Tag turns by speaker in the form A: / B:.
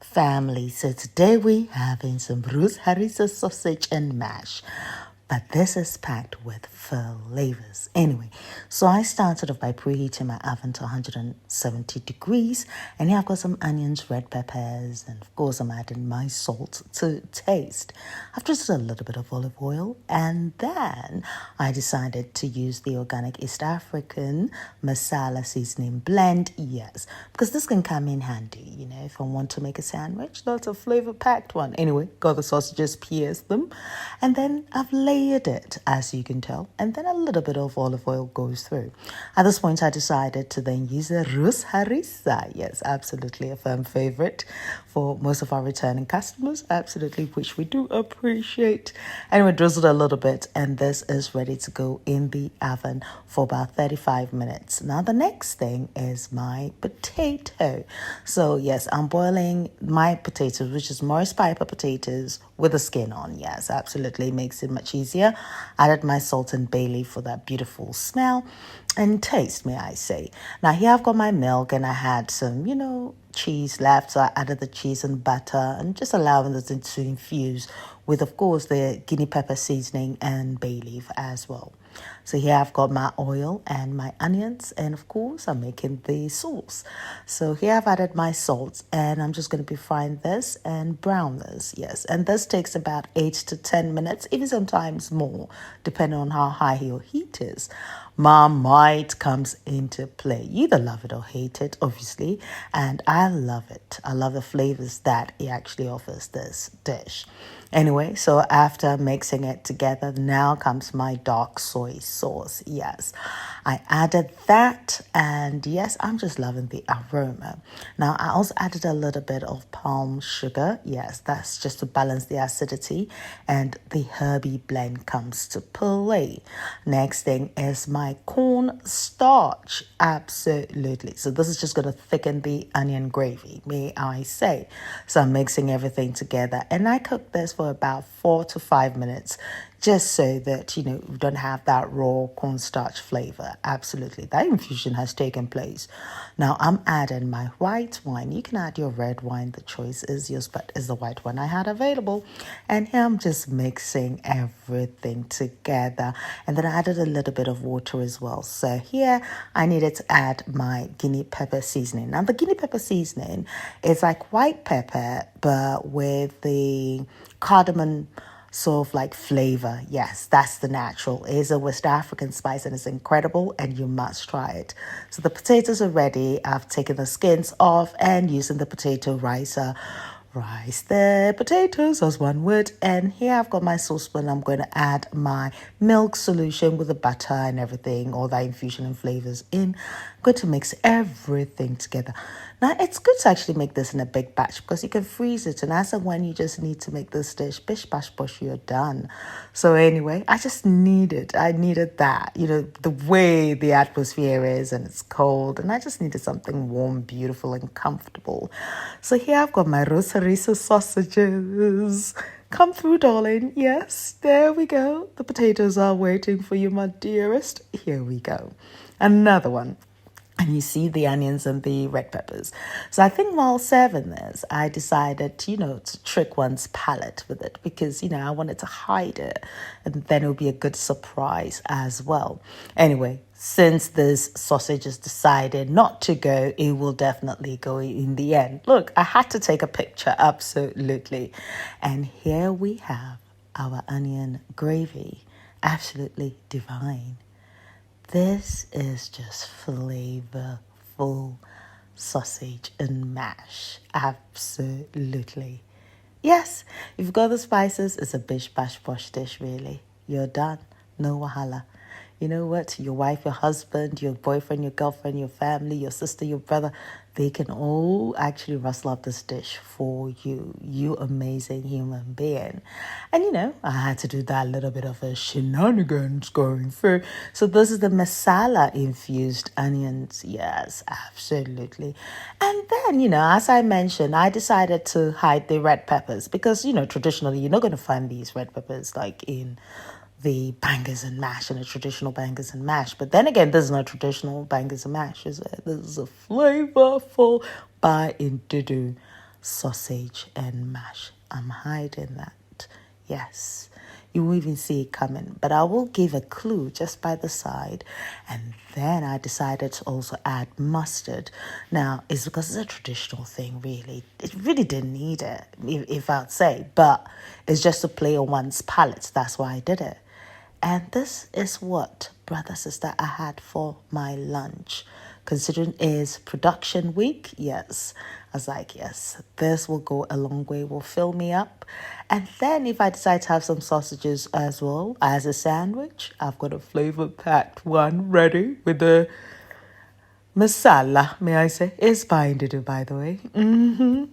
A: family. So today we having some Rose Harissa sausage and mash. But this is packed with flavors. Anyway, so I started off by preheating my oven to 170 degrees. And here I've got some onions, red peppers, and of course I'm adding my salt to taste. I've just a little bit of olive oil. And then I decided to use the organic East African Masala seasoning blend. Yes, because this can come in handy, if I want to make a sandwich. That's a flavor-packed one. Anyway, got the sausages, pierced them. And then I've layered it, as you can tell, and then a little bit of olive oil goes through. At this point, I decided to then use a Rose Harissa. Yes, absolutely a firm favorite for most of our returning customers, absolutely, which we do appreciate. Anyway, drizzled a little bit, and this is ready to go in the oven for about 35 minutes. Now, the next thing is my potato. So, yes, I'm boiling my potatoes, which is Morris Piper potatoes, with the skin on. Yes, absolutely makes it much easier. Added my salt and bay leaf for that beautiful smell and taste, may I say. Now here I've got my milk and I had some, cheese left. So I added the cheese and butter and just allowing this to infuse with, of course, the Guinea pepper seasoning and bay leaf as well. So here I've got my oil and my onions, and of course I'm making the sauce. So here I've added my salt, and I'm just going to be frying this and brown this. Yes, and this takes about 8 to 10 minutes, even sometimes more, depending on how high your heat is. Marmite comes into play. You either love it or hate it, obviously, and I love it. I love the flavors that it actually offers this dish. Anyway, so after mixing it together, now comes my dark soy sauce. Yes, I added that, and yes, I'm just loving the aroma. Now, I also added a little bit of palm sugar. Yes, that's just to balance the acidity, and the Herby blend comes to play. Next thing is my corn starch. Absolutely. So this is just going to thicken the onion gravy, may I say. So I'm mixing everything together, and I cook this for about 4 to 5 minutes, just so that, we don't have that raw cornstarch flavor. Absolutely. That infusion has taken place. Now I'm adding my white wine. You can add your red wine. The choice is yours, but it's the white one I had available. And here I'm just mixing everything together. And then I added a little bit of water as well. So here I needed to add my Guinea pepper seasoning. Now the Guinea pepper seasoning is like white pepper, but with the cardamom sort of like flavor. Yes, that's the natural. It is a West African spice and it's incredible, and you must try it. So the potatoes are ready. I've taken the skins off and using the potato ricer, rice the potatoes as one would. And here I've got my saucepan. I'm going to add my milk solution with the butter and everything, all that infusion and flavors in. I'm going to mix everything together. Now, it's good to actually make this in a big batch because you can freeze it. And as and when you just need to make this dish, bish, bash, bosh, you're done. So anyway, I needed that, the way the atmosphere is and it's cold. And I just needed something warm, beautiful, and comfortable. So here I've got my Rose Harissa sausages. Come through, darling. Yes, there we go. The potatoes are waiting for you, my dearest. Here we go. Another one. And you see the onions and the red peppers. So I think while serving this, I decided, to trick one's palate with it because, I wanted to hide it. And then it would be a good surprise as well. Anyway, since this sausage is decided not to go, it will definitely go in the end. Look, I had to take a picture, absolutely. And here we have our onion gravy. Absolutely divine. This is just flavorful sausage and mash. Absolutely. Yes, if you've got the spices, it's a bish bash bosh dish, really. You're done. No wahala. You know what? Your wife, your husband, your boyfriend, your girlfriend, your family, your sister, your brother, they can all actually rustle up this dish for you. You amazing human being. And I had to do that little bit of a shenanigans going through. So this is the masala infused onions. Yes, absolutely. And then, as I mentioned, I decided to hide the red peppers because, traditionally you're not going to find these red peppers like in the bangers and mash and the traditional bangers and mash. But then again, this is not traditional bangers and mash, is it? This is a flavorful by Ndudu sausage and mash. I'm hiding that. Yes. You won't even see it coming. But I will give a clue just by the side. And then I decided to also add mustard. Now, it's because it's a traditional thing, really. It really didn't need it, if I'd say. But it's just to play on one's palate. That's why I did it. And this is what, brother, sister, I had for my lunch. Considering it's production week, yes. I was like, yes, this will go a long way, will fill me up. And then if I decide to have some sausages as well as a sandwich, I've got a flavor-packed one ready with the masala, may I say. It's by Ndudu, by the way.